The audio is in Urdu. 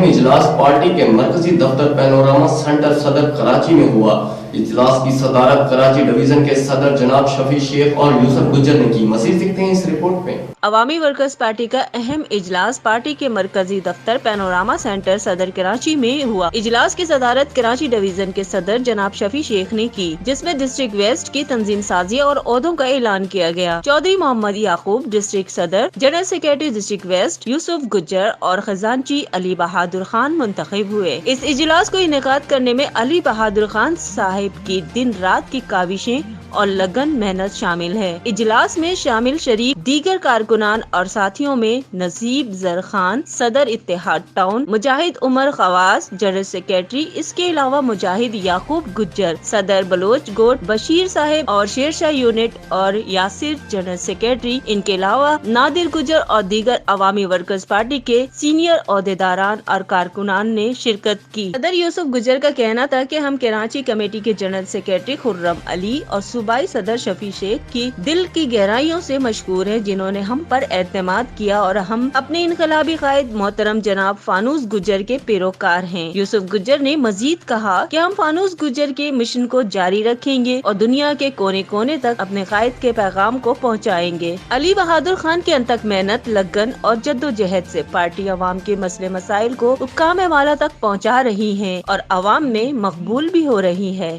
اہم اجلاس پارٹی کے مرکزی دفتر پینوراما سینٹر صدر کراچی میں ہوا۔ اجلاس کی صدارت کراچی ڈویژن کے صدر جناب شفیع شیخ اور یوسف گجر نے کی۔ مزید دیکھتے ہیں اس رپورٹ میں۔ عوامی ورکرز پارٹی کا اہم اجلاس پارٹی کے مرکزی دفتر پینوراما سینٹر صدر کراچی میں ہوا۔ اجلاس کی صدارت کراچی ڈویژن کے صدر جناب شفیع شیخ نے کی، جس میں ڈسٹرکٹ ویسٹ کی تنظیم سازی اور عہدوں کا اعلان کیا گیا۔ چودھری محمد یعقوب ڈسٹرکٹ صدر، جنرل سیکریٹری ڈسٹرکٹ ویسٹ یوسف گجر اور خزانچی علی بہادر خان منتخب ہوئے۔ اس اجلاس کو انعقاد کرنے میں علی بہادر خان صاحب کی دن رات کی کاوشیں اور لگن محنت شامل ہے۔ اجلاس میں شامل شریک دیگر کارکنان اور ساتھیوں میں نصیب زر خان صدر اتحاد ٹاؤن، مجاہد عمر خواص جنرل سیکریٹری، اس کے علاوہ مجاہد یعقوب گجر صدر بلوچ گوٹ، بشیر صاحب اور شیر شاہ یونٹ اور یاسر جنرل سیکریٹری، ان کے علاوہ نادر گجر اور دیگر عوامی ورکرز پارٹی کے سینئر عہدیداران اور کارکنان نے شرکت کی۔ صدر یوسف گجر کا کہنا تھا کہ ہم کراچی کمیٹی کے جنرل سیکریٹری خرم علی اور صوبائی صدر شفیع شیخ کی دل کی گہرائیوں سے مشکور ہیں، جنہوں نے ہم پر اعتماد کیا اور ہم اپنے انقلابی قائد محترم جناب فانوس گجر کے پیروکار ہیں۔ یوسف گجر نے مزید کہا کہ ہم فانوس گجر کے مشن کو جاری رکھیں گے اور دنیا کے کونے کونے تک اپنے قائد کے پیغام کو پہنچائیں گے۔ علی بہادر خان کی انتھک محنت، لگن اور جدوجہد سے پارٹی عوام کے مسئلے مسائل کو حکام والا تک پہنچا رہی ہے اور عوام میں مقبول بھی ہو رہی ہے۔